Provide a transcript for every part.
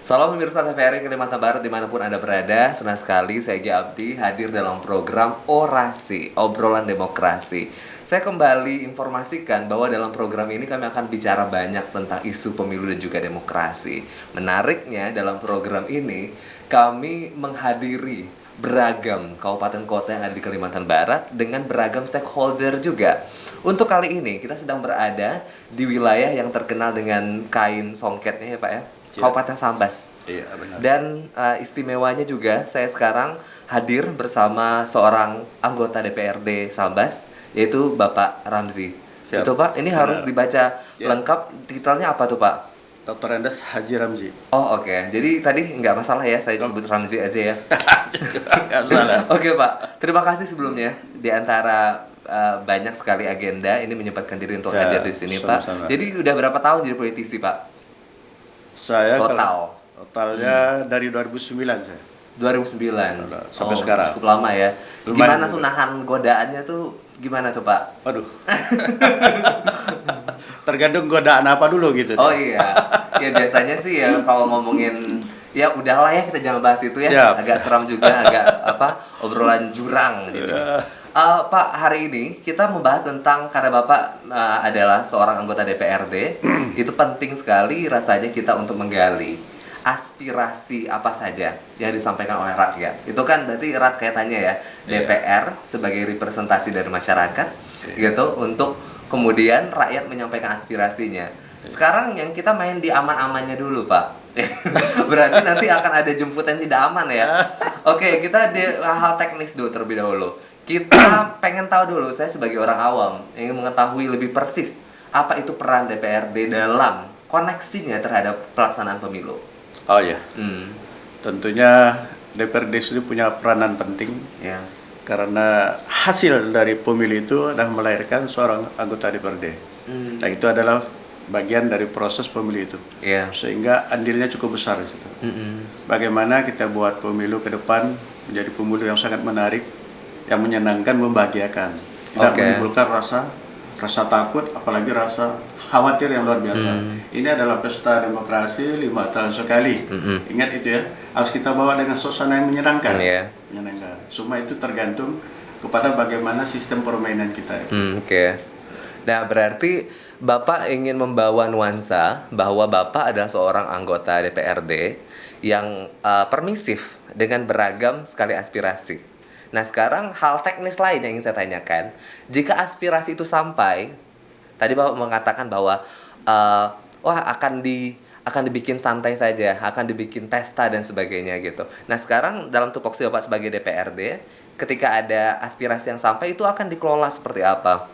Salam pemirsa TVRI Kalimantan Barat dimanapun Anda berada. Senang sekali saya Gi Abdi hadir dalam program Orasi, Obrolan Demokrasi. Saya kembali informasikan bahwa dalam program ini kami akan bicara banyak tentang isu pemilu dan juga demokrasi. Menariknya dalam program ini kami menghadiri beragam kabupaten kota yang ada di Kalimantan Barat dengan beragam stakeholder juga. Untuk kali ini kita sedang berada di wilayah yang terkenal dengan kain songketnya ya Pak ya, Kabupaten Sambas. Iya, benar. Dan istimewanya juga saya sekarang hadir bersama seorang anggota DPRD Sambas, yaitu Bapak Ramzi. Siap. Itu Pak, ini harus Benar. dibaca Ya. lengkap, titelnya apa tuh Pak? Dr. Andes Haji Ramzi. Oh oke, jadi tadi nggak masalah ya saya sebut Ramzi aja ya. Nggak salah. Oke Pak, terima kasih sebelumnya. Di antara banyak sekali agenda, ini menyempatkan diri untuk Ya, hadir di sini sama-sama. Pak. Jadi udah berapa tahun jadi politisi Pak? Saya Hmm. totalnya dari 2009 saya. 2009 Sampai sekarang. cukup lama ya. Lumayan Gimana juga. tuh nahan godaannya tuh gimana tuh Pak? Waduh. Tergantung godaan apa dulu gitu. Oh iya, ya biasanya sih ya kalau ngomongin ya udahlah ya kita jangan bahas itu ya. Siap. Agak seram juga, agak obrolan jurang gitu. Pak, hari ini kita membahas tentang karena Bapak adalah seorang anggota DPRD, itu penting sekali rasanya kita untuk menggali aspirasi apa saja yang disampaikan oleh rakyat. Itu kan berarti erat kaitannya ya, DPR sebagai representasi dari masyarakat gitu untuk kemudian rakyat menyampaikan aspirasinya. Sekarang yang kita main di aman-amannya dulu, Pak. Berarti nanti akan ada jemputan tidak aman ya. Oke, kita di hal teknis dulu terlebih dahulu. Kita pengen tahu dulu, saya sebagai orang awam ingin mengetahui lebih persis apa itu peran DPRD dalam koneksinya terhadap pelaksanaan pemilu. Oh ya, Hmm, tentunya DPRD itu punya peranan penting ya. karena hasil dari pemilu itu adalah melahirkan seorang anggota DPRD. Hmm, Nah, itu adalah bagian dari proses pemilu itu. ya. Sehingga andilnya cukup besar di situ. Mm-mm. Bagaimana kita buat pemilu ke depan menjadi pemilu yang sangat menarik, yang menyenangkan, membahagiakan, tidak Oke. menimbulkan rasa takut, apalagi rasa khawatir yang luar biasa. Ini adalah pesta demokrasi 5 tahun sekali. Ingat itu ya, harus kita bawa dengan suasana yang menyenangkan. Iya. Menyenangkan. Semua itu tergantung kepada bagaimana sistem permainan kita. Oke. Nah, berarti Bapak ingin membawa nuansa bahwa Bapak adalah seorang anggota DPRD yang permisif dengan beragam sekali aspirasi. Nah, sekarang hal teknis lain yang ingin saya tanyakan, jika aspirasi itu sampai, tadi Bapak mengatakan bahwa wah akan dibikin santai saja, akan dibikin pesta dan sebagainya gitu. Nah, sekarang dalam tupoksi Bapak sebagai DPRD, ketika ada aspirasi yang sampai itu akan dikelola seperti apa?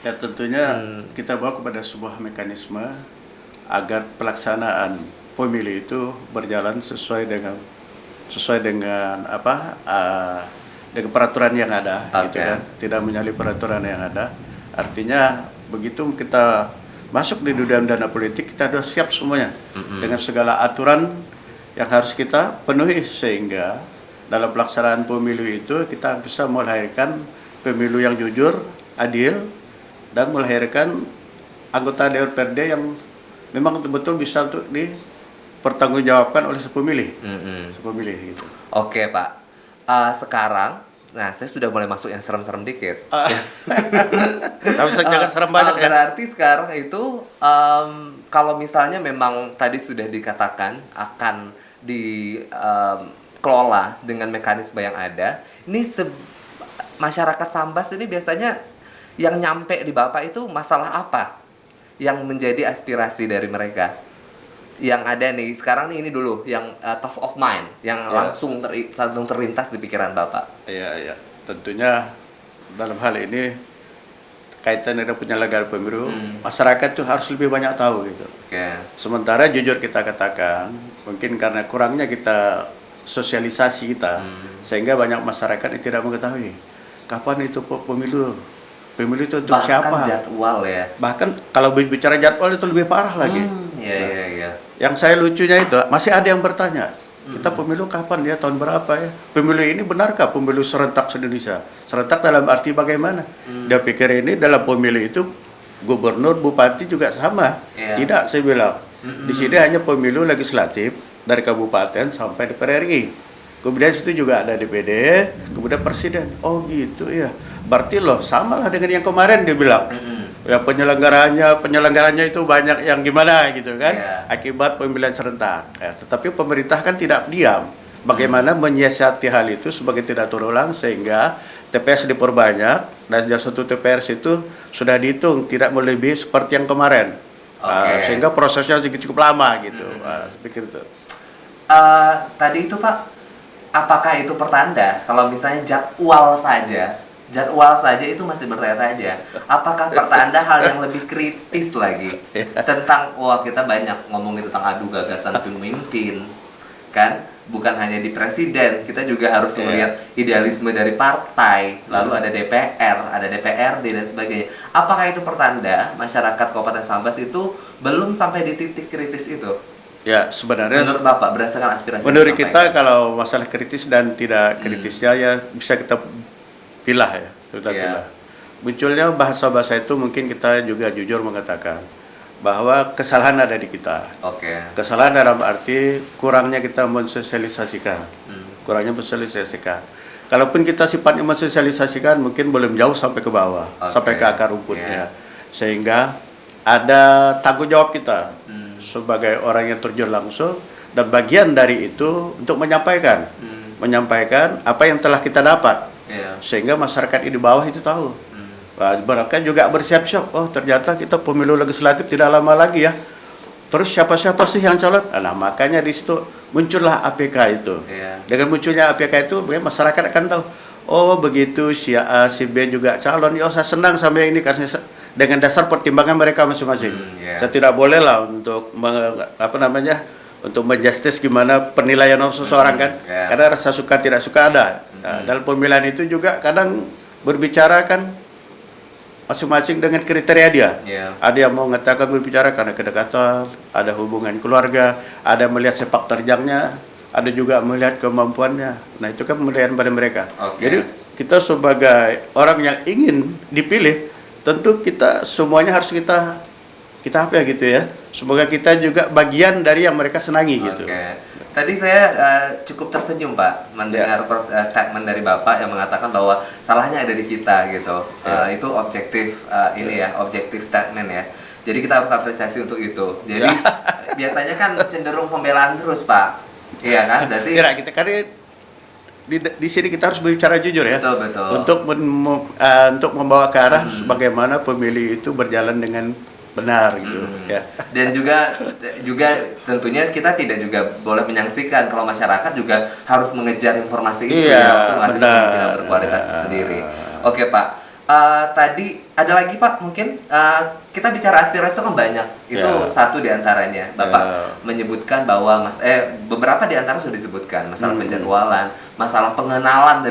Ya tentunya kita bawa kepada sebuah mekanisme agar pelaksanaan pemilu itu berjalan sesuai dengan dengan peraturan yang ada, gitu Oke. kan, tidak menyalahi peraturan yang ada. Artinya begitu kita masuk di dunia dana politik, kita sudah siap semuanya dengan segala aturan yang harus kita penuhi, sehingga dalam pelaksanaan pemilu itu kita bisa melahirkan pemilu yang jujur, adil, dan melahirkan anggota DPRD yang memang betul-betul bisa untuk dipertanggungjawabkan oleh sepemilih, gitu. Oke Pak, sekarang, nah saya sudah mulai masuk yang serem-serem dikit. Tapi jangan serem banyak ya. Berarti sekarang itu kalau misalnya memang tadi sudah dikatakan akan dikelola dengan mekanisme yang ada, ini masyarakat Sambas ini biasanya yang nyampe di Bapak itu masalah apa yang menjadi aspirasi dari mereka? Yang ada nih sekarang nih, ini dulu yang top of mind, yang langsung terlintas di pikiran Bapak. Iya. Tentunya dalam hal ini kaitan dengan penyelenggaraan pemilu, masyarakat tuh harus lebih banyak tahu gitu. Oke. Sementara jujur kita katakan, mungkin karena kurangnya kita sosialisasi kita, sehingga banyak masyarakat yang tidak mengetahui kapan itu pemilu. Pemilu itu untuk Bahkan siapa? jadwal ya. Bahkan kalau bicara jadwal itu lebih parah lagi. Iya. Yang saya lucunya itu masih ada yang bertanya, kita pemilu kapan ya, tahun berapa ya? Pemilu ini benarkah pemilu serentak se-Indonesia? Serentak dalam arti bagaimana? Dia pikir ini dalam pemilu itu gubernur, bupati juga sama. Iya. Tidak, saya bilang. Di sini hanya pemilu legislatif dari kabupaten sampai DPR RI. Kemudian situ juga ada DPD, kemudian presiden. Oh gitu ya. Berarti loh samalah dengan yang kemarin dia bilang. Ya penyelenggaranya itu banyak yang gimana gitu kan, akibat pemilihan serentak. Ya, tetapi pemerintah kan tidak diam. Bagaimana menyiasati hal itu sebagai tidak terulang sehingga TPS diperbanyak dan satu TPS itu sudah dihitung tidak melebihi seperti yang kemarin. Sehingga prosesnya cukup lama gitu. Saya pikir itu. Tadi itu Pak, apakah itu pertanda kalau misalnya jadwal saja itu masih bertanya-tanya? Apakah pertanda hal yang lebih kritis lagi tentang kita banyak ngomongin tentang adu gagasan pemimpin, kan? Bukan hanya di presiden, kita juga harus melihat idealisme dari partai, lalu ada DPR, ada DPRD dan sebagainya. Apakah itu pertanda masyarakat Kabupaten Sambas itu belum sampai di titik kritis itu? Ya, sebenarnya menurut Bapak berdasarkan aspirasi menurut kita kalau masalah kritis dan tidak kritisnya ya bisa kita pilah ya, pilah. Munculnya bahasa-bahasa itu mungkin kita juga jujur mengatakan bahwa kesalahan ada di kita. Kesalahan dalam arti kurangnya kita mensosialisasikan. Kalaupun kita sifatnya mensosialisasikan mungkin belum jauh sampai ke bawah, sampai ke akar rumputnya. Sehingga ada tanggung jawab kita sebagai orang yang terjun langsung dan bagian dari itu untuk menyampaikan apa yang telah kita dapat. Sehingga masyarakat di bawah itu tahu. Mereka juga bersiap-siap. Oh ternyata kita pemilu legislatif tidak lama lagi ya. Terus siapa-siapa sih yang calon? Nah makanya di situ muncullah APK itu. Dengan munculnya APK itu, masyarakat akan tahu. Oh begitu si A, si B juga calon. Ya saya senang sama yang ini karena dengan dasar pertimbangan mereka masing-masing. Saya tidak boleh lah untuk untuk menjustis gimana penilaian seseorang kan. Karena rasa suka tidak suka ada. Dalam pemilihan itu juga kadang berbicara kan masing-masing dengan kriteria dia. Ada yang mau mengatakan berbicara karena kedekatan, ada hubungan keluarga, ada melihat sepak terjangnya, ada juga melihat kemampuannya. Nah itu kan penilaian pada mereka. Jadi kita sebagai orang yang ingin dipilih, tentu kita semuanya harus kita apa ya gitu ya. Semoga kita juga bagian dari yang mereka senangi gitu. Tadi saya cukup tersenyum Pak mendengar statement dari Bapak yang mengatakan bahwa salahnya ada di kita gitu. Itu objektif objektif statement ya. Jadi kita harus apresiasi untuk itu. Jadi biasanya kan cenderung pembelaan terus Pak. Iya kan? Berarti kita karena di sini kita harus berbicara jujur ya. Betul. Untuk membawa ke arah bagaimana pemilih itu berjalan dengan benar gitu ya. Dan juga tentunya kita tidak juga boleh menyaksikan kalau masyarakat juga harus mengejar informasi itu untuk ngasih kepemimpinan berkualitas itu sendiri. Oke Pak, tadi ada lagi Pak mungkin kita bicara aspirasi itu kan banyak. Itu satu diantaranya Bapak menyebutkan bahwa beberapa diantara sudah disebutkan masalah penjadwalan, masalah pengenalan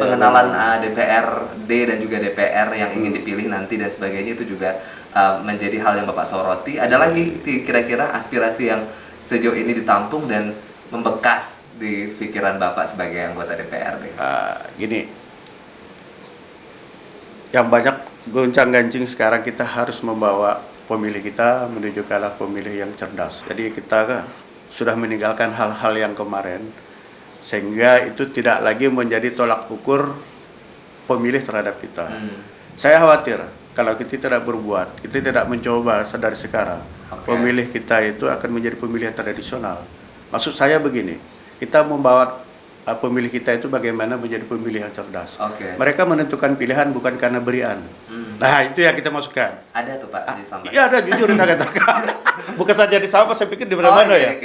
pengenalan DPRD dan juga DPR yang ingin dipilih nanti dan sebagainya itu juga menjadi hal yang Bapak soroti. Ada lagi kira-kira aspirasi yang sejauh ini ditampung dan membekas di pikiran Bapak sebagai anggota DPRD? Gini, yang banyak goncang-gancing sekarang kita harus membawa pemilih kita menuju ke arah pemilih yang cerdas. Jadi kita sudah meninggalkan hal-hal yang kemarin sehingga itu tidak lagi menjadi tolak ukur pemilih terhadap kita. Saya khawatir kalau kita tidak berbuat, kita tidak mencoba dari sekarang, pemilih kita itu akan menjadi pemilih yang tradisional. Maksud saya begini, kita membawa pemilih kita itu bagaimana menjadi pemilih yang cerdas. Mereka menentukan pilihan bukan karena berian. Nah itu yang kita masukkan. Ada tuh Pak di Sambas? Iya ada, jujur kita katakan. Bukan saja di Sambas, saya pikir di mana-mana ya.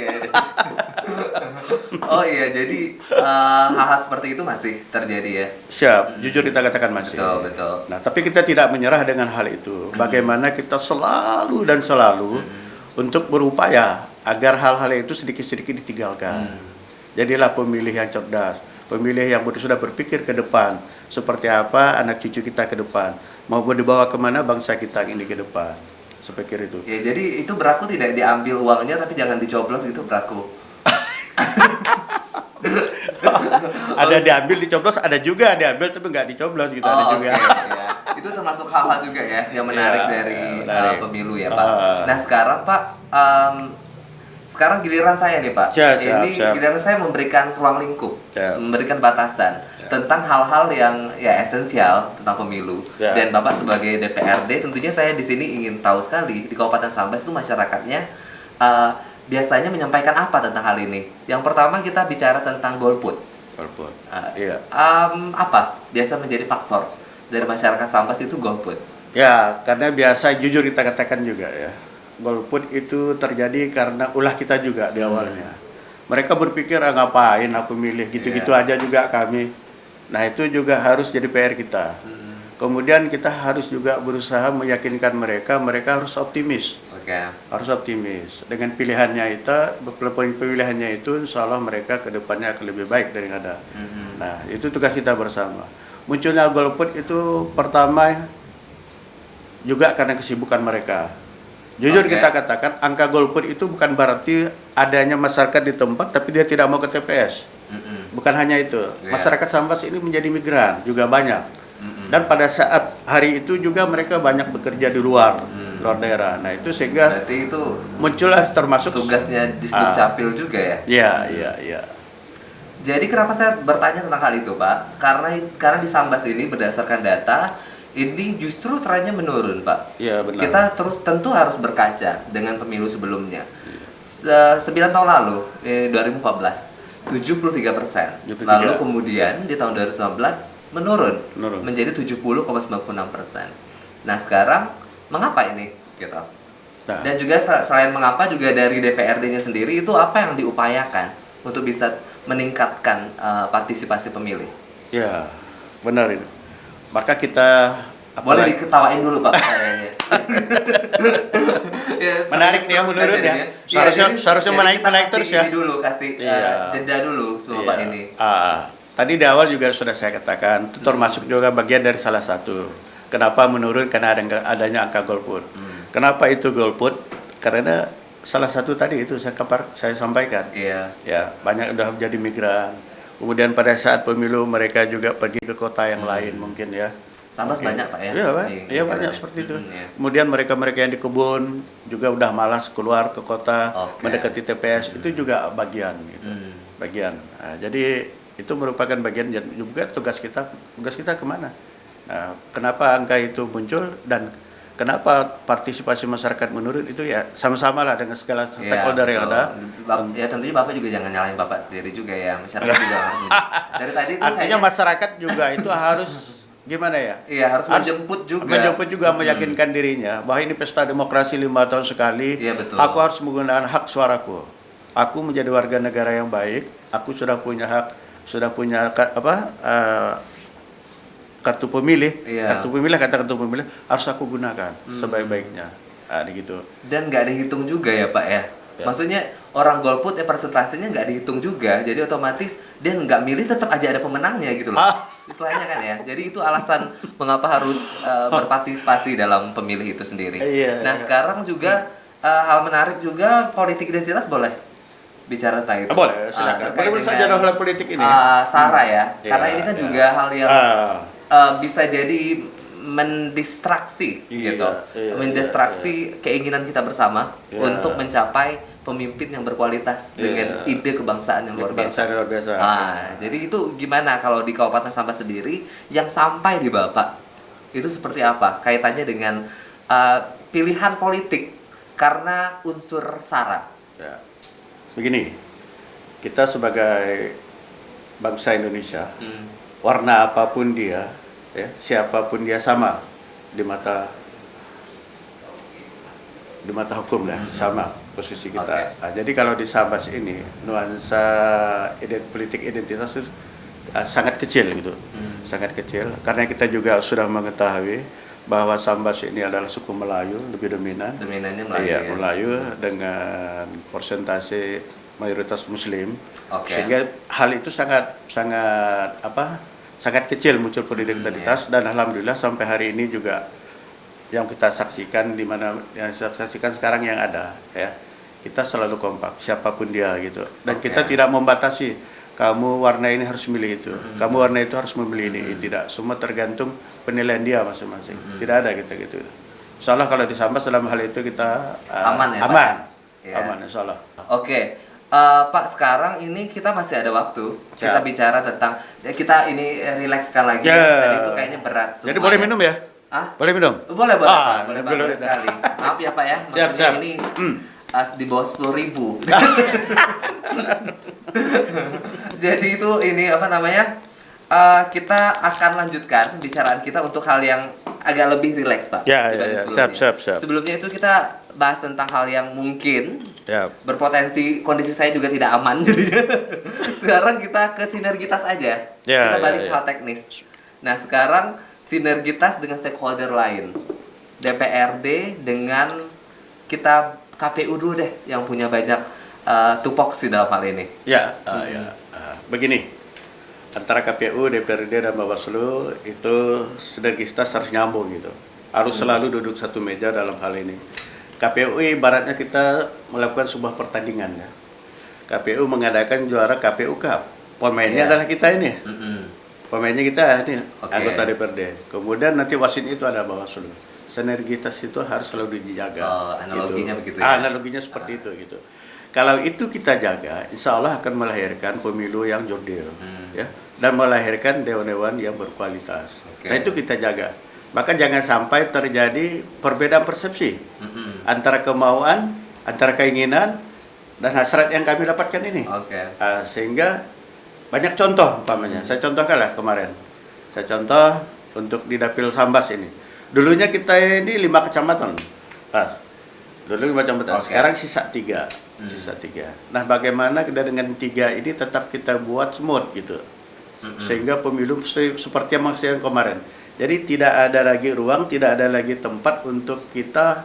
Oh iya, jadi hal-hal seperti itu masih terjadi ya? Siap, jujur kita katakan masih. Betul. Nah, tapi kita tidak menyerah dengan hal itu. Bagaimana kita selalu untuk berupaya agar hal-hal itu sedikit-sedikit ditinggalkan. Jadilah pemilih yang cerdas, pemilih yang sudah berpikir ke depan. Seperti apa anak cucu kita ke depan, mau dibawa kemana bangsa kita ini ke depan. Saya pikir itu. Ya, jadi itu berlaku tidak diambil uangnya tapi jangan dicoblos, itu berlaku. Ada diambil dicoblos, ada juga diambil tapi nggak dicoblos gitu, ada juga. Itu termasuk hal-hal juga ya yang menarik dari pemilu ya Pak. Nah sekarang Pak, sekarang giliran saya nih Pak. Siap. Giliran saya memberikan ruang lingkup, memberikan batasan tentang hal-hal yang ya esensial tentang pemilu. Dan Bapak sebagai DPRD, tentunya saya di sini ingin tahu sekali di Kabupaten Sambas itu masyarakatnya biasanya menyampaikan apa tentang hal ini. Yang pertama kita bicara tentang golput. Apa biasa menjadi faktor dari masyarakat Sambas itu golput? Ya, karena biasa jujur kita katakan juga ya. Golput itu terjadi karena ulah kita juga di awalnya. Mereka berpikir ngapain aku milih gitu-gitu aja juga kami. Nah itu juga harus jadi PR kita. Kemudian kita harus juga berusaha meyakinkan mereka harus optimis. Harus optimis. Dengan pilihannya itu, insya Allah mereka ke depannya akan lebih baik daripada. Nah itu tugas kita bersama. Munculnya golput itu pertama juga karena kesibukan mereka. Jujur kita katakan angka golput itu bukan berarti adanya masyarakat di tempat tapi dia tidak mau ke TPS. Bukan hanya itu. Masyarakat Sambas ini menjadi migran juga banyak. Dan pada saat hari itu juga mereka banyak bekerja di luar daerah. Nah itu sehingga berarti itu muncullah termasuk tugasnya Disduk Capil juga ya. Iya. Jadi kenapa saya bertanya tentang hal itu Pak? Karena di Sambas ini berdasarkan data ini justru trennya menurun, Pak. Iya, benar. Kita tentu harus berkaca dengan pemilu sebelumnya. 9 tahun lalu, 2014, 73%. Lalu kemudian di tahun 2019 menurun. Menjadi 70,96%. Nah, sekarang mengapa ini? Gitu. Nah. Dan juga selain mengapa, juga dari DPRD-nya sendiri itu apa yang diupayakan untuk bisa meningkatkan partisipasi pemilih? Ya, benar ini. Maka kita boleh diketawain dulu Pak kayaknya. Menarik nih ya menurun ya. Seharusnya menaik terus ya. Ini dulu kasih jeda dulu semua Pak ini. Tadi di awal juga sudah saya katakan itu termasuk juga bagian dari salah satu. Kenapa menurun? Karena adanya angka golput. Kenapa itu golput? Karena salah satu tadi itu saya sampaikan. Ya, banyak udah menjadi migran. Kemudian pada saat pemilu mereka juga pergi ke kota yang lain mungkin ya. Sambas banyak Pak ya? Iya banyak seperti itu. Kemudian mereka-mereka yang di kebun juga udah malas keluar ke kota mendekati TPS itu juga bagian gitu. Nah, jadi itu merupakan bagian juga tugas kita kemana? Nah, kenapa angka itu muncul dan kenapa partisipasi masyarakat menurun itu ya sama-sama lah dengan segala stakeholder yang ada. Ya tentunya Bapak juga jangan nyalahin Bapak sendiri juga ya, masyarakat juga harus. Dari tadi itu artinya masyarakat juga itu harus gimana ya? Iya, harus menjemput juga meyakinkan dirinya bahwa ini pesta demokrasi 5 tahun sekali. Iya, betul. Aku harus menggunakan hak suaraku. Aku menjadi warga negara yang baik. Aku sudah punya hak, kartu pemilih, kata kartu pemilih harus aku gunakan sebaik-baiknya, gitu. Dan nggak dihitung juga ya Pak ya. Maksudnya orang golput persentasenya nggak dihitung juga, jadi otomatis dia nggak milih tetap aja ada pemenangnya gitu loh. Istilahnya kan ya. Jadi itu alasan mengapa harus berpartisipasi dalam pemilih itu sendiri. Nah sekarang juga hal menarik juga politik identitas boleh bicara tentang itu. Boleh, silakan. Boleh saja hal politik ini. Sarah ya, karena ini kan juga hal yang bisa jadi mendistraksi mendistraksi keinginan kita bersama untuk mencapai pemimpin yang berkualitas dengan ide kebangsaan yang luar biasa. Jadi itu gimana kalau di Kabupaten Sambas sendiri yang sampai di Bapak itu seperti apa kaitannya dengan pilihan politik karena unsur SARA? Begini, kita sebagai bangsa Indonesia, warna apapun dia, siapapun dia sama di mata hukum lah, sama posisi kita. Nah, jadi kalau di Sambas ini nuansa politik identitas itu sangat kecil gitu, sangat kecil. Karena kita juga sudah mengetahui bahwa Sambas ini adalah suku Melayu lebih dominan. Dominannya Melayu. Melayu dengan persentase mayoritas Muslim. Sehingga hal itu sangat kecil muncul politik identitas dan alhamdulillah sampai hari ini juga yang kita saksikan sekarang yang ada ya. Kita selalu kompak siapapun dia gitu. Dan kita tidak membatasi kamu warna ini harus memilih itu, kamu warna itu harus memilih ini. Tidak, semua tergantung penilaian dia masing-masing. Tidak ada gitu. Insya Allah kalau di Sambas dalam hal itu kita aman. Ya. aman insyaallah. Oke, Pak, sekarang ini kita masih ada waktu. Kita Siap. bicara tentang kita ini rilekskan lagi. Ya. Tadi itu kayaknya berat. Jadi semuanya. boleh minum ya? Ah? Boleh minum? Boleh, Pak. Boleh boleh. banget sekali. Maaf ya, Pak ya. Siap, Maksudnya siap. ini di bawah 10.000. Jadi itu ini apa namanya? Kita akan lanjutkan pembicaraan kita untuk hal yang agak lebih rileks, Pak. Ya, dibanding ya. sebelumnya. Siap. Sebelumnya itu kita bahas tentang hal yang mungkin Ya. berpotensi kondisi saya juga tidak aman jadinya. Sekarang kita ke sinergitas aja. Ya, Kita balik ya, ke ya. hal teknis. Nah, sekarang sinergitas dengan stakeholder lain. DPRD dengan kita KPU dulu deh yang punya banyak tupoksi dalam hal ini. Ya, begini, antara KPU, DPRD dan Bawaslu itu sinergitas harus nyambung gitu, harus selalu duduk satu meja dalam hal ini. KPU ibaratnya kita melakukan sebuah pertandingan ya. KPU mengadakan juara KPU Cup, pemainnya Iya. adalah kita ini, pemainnya kita ini Oke. anggota DPRD. Kemudian nanti wasit itu ada Bawaslu. Sinergitas itu harus selalu dijaga. Oh, analoginya begitu ya? Analoginya seperti itu gitu. Kalau itu kita jaga, insya Allah akan melahirkan pemilu yang jurdil, ya, dan melahirkan dewan-dewan yang berkualitas. Oke. Nah itu kita jaga. Maka jangan sampai terjadi perbedaan persepsi antara kemauan, antara keinginan dan hasrat yang kami dapatkan ini. Oke. Sehingga banyak contoh, umpamanya. Saya contohkan lah kemarin. Saya contoh untuk di Dapil Sambas ini. Dulunya kita ini 5 kecamatan, Pas. Dulu 5 kecamatan. Oke. Sekarang sisa 3. Sisa 3. Nah, bagaimana kita dengan 3 ini tetap kita buat smooth gitu. Sehingga pemilu seperti yang kemarin. Jadi tidak ada lagi ruang, tidak ada lagi tempat untuk kita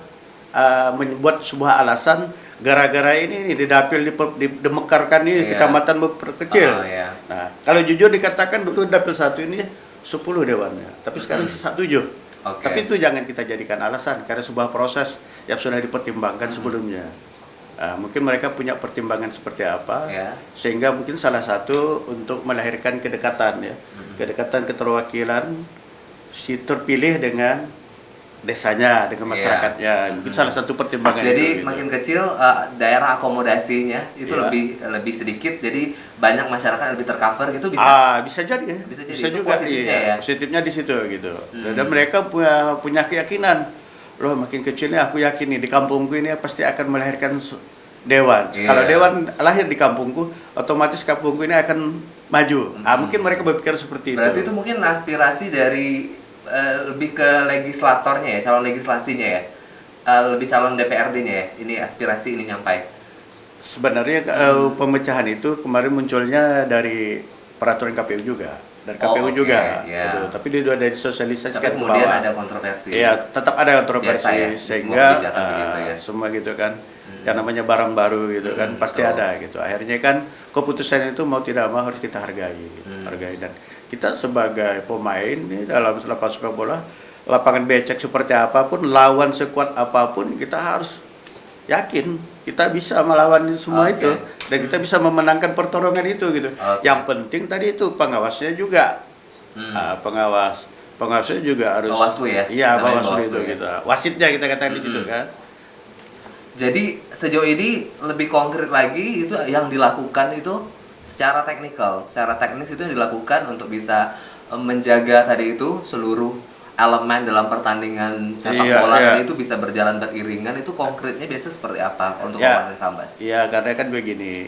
membuat sebuah alasan gara-gara ini di dapil dimekarkan ini Iya. kecamatan memperkecil. Oh, iya. Nah, kalau jujur dikatakan dulu dapil 1 ini 10 dewannya, tapi sekarang sisa 7. Oke. Tapi itu jangan kita jadikan alasan karena sebuah proses yang sudah dipertimbangkan sebelumnya. Mungkin mereka punya pertimbangan seperti apa, Ya. sehingga mungkin salah satu untuk melahirkan kedekatan ya, kedekatan keterwakilan si terpilih dengan desanya, dengan masyarakatnya. Mungkin salah satu pertimbangan Jadi itu. Gitu. makin kecil daerah akomodasinya itu Iya. lebih sedikit, jadi banyak masyarakat yang lebih tercover gitu bisa. Bisa jadi ya. Bisa jadi. Bisa Itu juga positifnya iya. ya. Positifnya di situ gitu. Dan mereka punya keyakinan. Loh, makin kecilnya aku yakin nih di kampungku ini pasti akan melahirkan dewan. Iya. Kalau dewan lahir di kampungku, otomatis kampungku ini akan maju. Mungkin mereka berpikir seperti Berarti itu. itu mungkin aspirasi dari lebih ke legislatornya ya, calon legislasinya ya. Lebih calon DPRD-nya ya. Ini aspirasi ini nyampai. Sebenarnya pemecahan itu kemarin munculnya dari peraturan KPU juga, dari KPU oke, juga. ya. Gitu. Tapi dia sudah disosialisasikan Tapi ke kemudian bawah. ada kontroversi. Iya, tetap ada kontroversi Biasa ya, di semua sehingga kebijakan begitu ya. semua gitu kan. Yang namanya barang baru gitu kan pasti betul. ada gitu. Akhirnya kan keputusan itu mau tidak mau harus kita hargai, gitu. Hargai, dan kita sebagai pemain nih dalam lapangan sepak bola, lapangan becek seperti apapun, lawan sekuat apapun, kita harus yakin kita bisa melawan semua Oke. itu dan kita bisa memenangkan pertarungan itu gitu. Oke. Yang penting tadi itu pengawasnya juga. Pengawasnya juga harus Bawaslu ya? Iya, Namanya Bawaslu Bawaslu itu ya? gitu. Wasitnya kita katakan di situ kan. Jadi sejauh ini lebih konkret lagi itu yang dilakukan itu secara teknikal, secara teknis itu yang dilakukan untuk bisa menjaga tadi itu seluruh elemen dalam pertandingan sepak Iya, bola iya. tadi itu bisa berjalan beriringan. Itu konkretnya biasa seperti apa untuk Ya. kemarin Sambas? Iya, karena kan begini.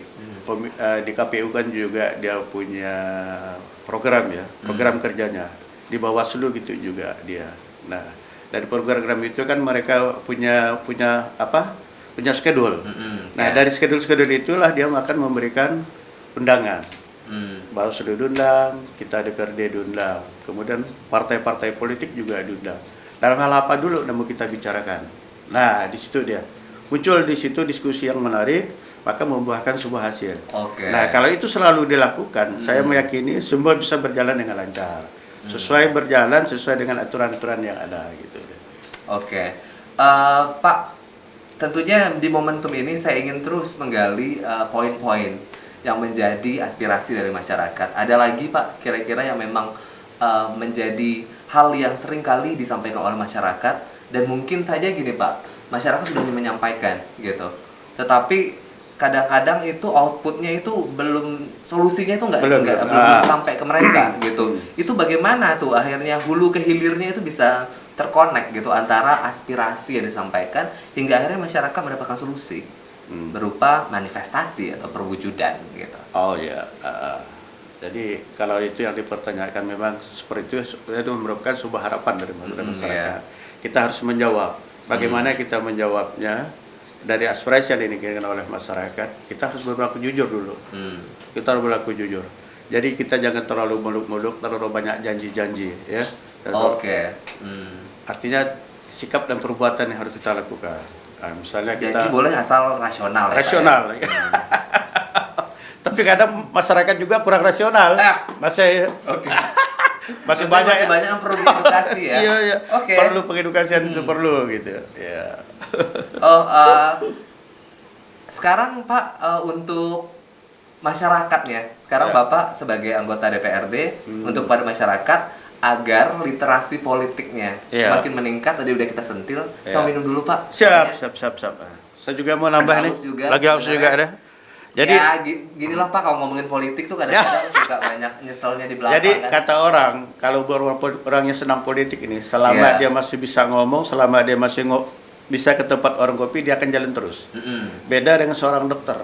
Di KPU kan juga dia punya program ya, program kerjanya. Di Bawaslu gitu juga dia. Nah, dari program itu kan mereka punya apa? Punya schedule. Nah, ya. dari schedule itulah dia akan memberikan undangan. Bawaslu diundang, kita DPRD diundang, kemudian partai-partai politik juga diundang. Dalam hal apa dulu yang mau kita bicarakan? Nah, di situ dia muncul di situ diskusi yang menarik, maka membuahkan sebuah hasil. Oke. Nah, kalau itu selalu dilakukan, saya meyakini semua bisa berjalan dengan lancar, sesuai dengan aturan-aturan yang ada gitu. Oke. Pak, tentunya di momentum ini saya ingin terus menggali poin-poin yang menjadi aspirasi dari masyarakat. Ada lagi Pak, kira-kira yang memang menjadi hal yang sering kali disampaikan oleh masyarakat dan mungkin saja gini Pak, masyarakat sudah menyampaikan gitu. tetapi kadang-kadang itu outputnya itu belum, solusinya itu Belum. belum sampai ke mereka gitu. Itu bagaimana tuh akhirnya hulu ke hilirnya itu bisa terkonek gitu antara aspirasi yang disampaikan hingga akhirnya masyarakat mendapatkan solusi berupa manifestasi atau perwujudan gitu. Oh ya. Jadi kalau itu yang dipertanyakan memang seperti itu merupakan sebuah harapan dari masyarakat. Kita harus menjawab. Bagaimana kita menjawabnya? Dari aspirasi yang diinginkan oleh masyarakat, kita harus berlaku jujur dulu. Kita harus berlaku jujur. Jadi kita jangan terlalu muluk-muluk, terlalu banyak janji-janji, ya. Oke. Artinya sikap dan perbuatan yang harus kita lakukan. Nah, misalnya kita janji boleh asal rasional. Rasional. Ya, Pak, ya? Tapi kadang masyarakat juga kurang rasional. Masih masih banyak yang perlu diedukasi ya. Iya. Oke. Perlu pengedukasian itu perlu gitu. Ya. Sekarang Pak, untuk masyarakatnya, sekarang Bapak sebagai anggota DPRD untuk pada masyarakat agar literasi politiknya semakin meningkat, tadi udah kita sentil. Saya minum dulu Pak. Siap. Saya juga mau nambah nih. Lagi haus juga ada. Jadi ya ginilah Pak, kalau ngomongin politik tuh kadang-kadang suka banyak nyeselnya di belakang. Jadi kan? kata orang, kalau orangnya senang politik ini, selama dia masih bisa ngomong, selama dia masih bisa ke tempat orang kopi, dia akan jalan terus. Beda dengan seorang dokter.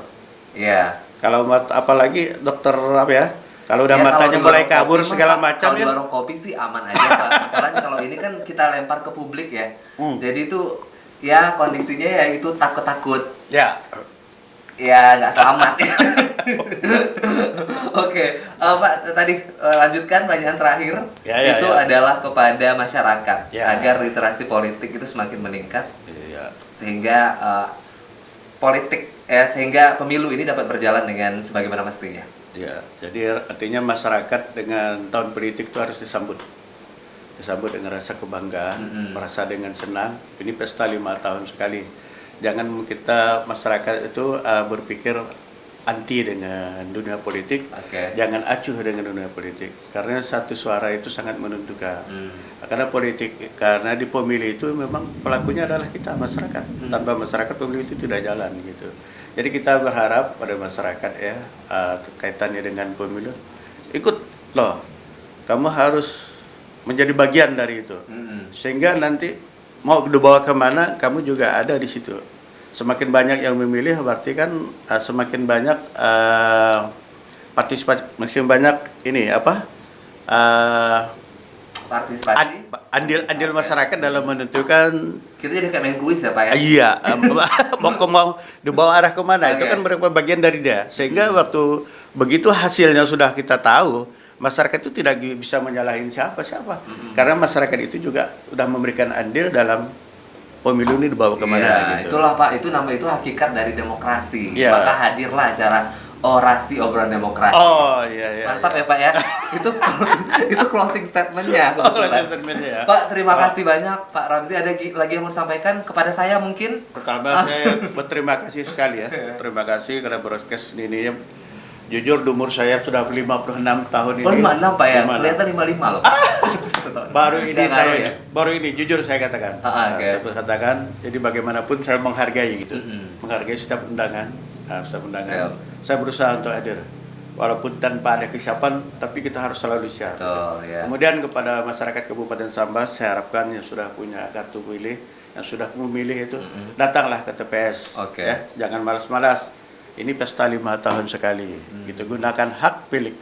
Iya. Kalau apalagi dokter apa ya? Kalau udah matanya mulai kabur segala macam ya. Kalau di warung kopi sih aman aja Pak. Masalahnya kalau ini kan kita lempar ke publik ya. Jadi itu ya kondisinya ya itu takut-takut. Ya nggak selamat. Oke, Pak tadi lanjutkan pertanyaan terakhir. Itu adalah kepada masyarakat agar literasi politik itu semakin meningkat, sehingga sehingga pemilu ini dapat berjalan dengan sebagaimana mestinya. Ya, jadi artinya masyarakat dengan tahun politik itu harus disambut dengan rasa kebanggaan, merasa dengan senang. Ini pesta 5 tahun sekali. Jangan kita masyarakat itu berpikir anti dengan dunia politik, jangan acuh dengan dunia politik, karena satu suara itu sangat menentukan. Karena di pemilu itu memang pelakunya adalah kita masyarakat. Tanpa masyarakat pemilu itu tidak jalan gitu. Jadi kita berharap pada masyarakat ya kaitannya dengan pemilu, ikut loh, kamu harus menjadi bagian dari itu, sehingga nanti mau dibawa kemana kamu juga ada di situ. Semakin banyak yang memilih berarti kan semakin banyak partisipasi, makin banyak ini partisipasi, andil masyarakat dalam menentukan. Kita jadi kayak main kuis ya Pak ya? Iya, mau dibawa arah kemana itu kan merupakan bagian dari dia. Sehingga waktu begitu hasilnya sudah kita tahu, masyarakat itu tidak bisa menyalahin siapa-siapa. Karena masyarakat itu juga sudah memberikan andil dalam pemilu ini dibawa kemana gitu. Itulah Pak, itu hakikat dari demokrasi. Maka hadirlah acara orasi obrolan demokrasi. Mantap ya Pak ya. Itu closing statementnya. Pak, terima kasih banyak Pak Ramzi. Ada lagi yang mau disampaikan kepada saya mungkin? Pertama saya berterima kasih sekali ya. Terima kasih karena broadcast ini. Jujur umur saya sudah 56 tahun ini. 56 Pak ya? Kelihatan 55 loh. Baru ini jujur saya katakan. Saya katakan, jadi bagaimanapun saya menghargai gitu. Menghargai setiap undangan. Saya berusaha untuk hadir. Walaupun tanpa ada kesiapan, tapi kita harus selalu siap. Kemudian kepada masyarakat Kabupaten Sambas, saya harapkan yang sudah punya kartu pilih, yang sudah memilih itu, datanglah ke TPS. Ya, jangan malas-malas. Ini pesta 5 tahun sekali. Gitu, gunakan hak pilih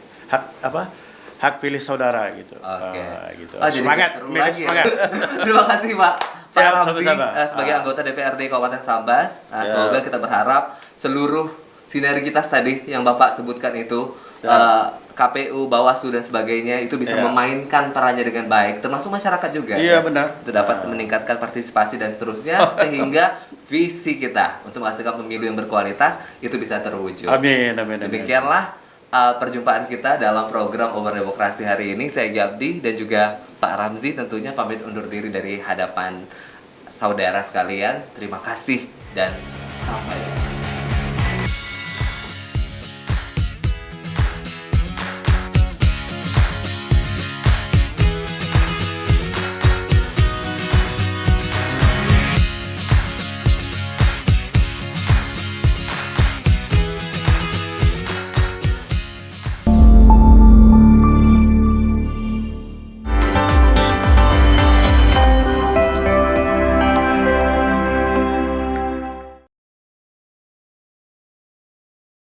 saudara gitu. Gitu. Semangat. Terima kasih Pak Ramzi sebagai anggota DPRD Kabupaten Sambas. Semoga kita berharap seluruh sinergitas tadi yang Bapak sebutkan itu, KPU, Bawaslu dan sebagainya itu bisa memainkan perannya dengan baik, termasuk masyarakat juga. Benar. Itu dapat meningkatkan partisipasi dan seterusnya sehingga visi kita untuk menghasilkan pemilu yang berkualitas itu bisa terwujud. Amin. Demikianlah perjumpaan kita dalam program Obrolan Demokrasi hari ini. Saya Gabdi dan juga Pak Ramzi tentunya pamit undur diri dari hadapan saudara sekalian. Terima kasih dan sampai jumpa.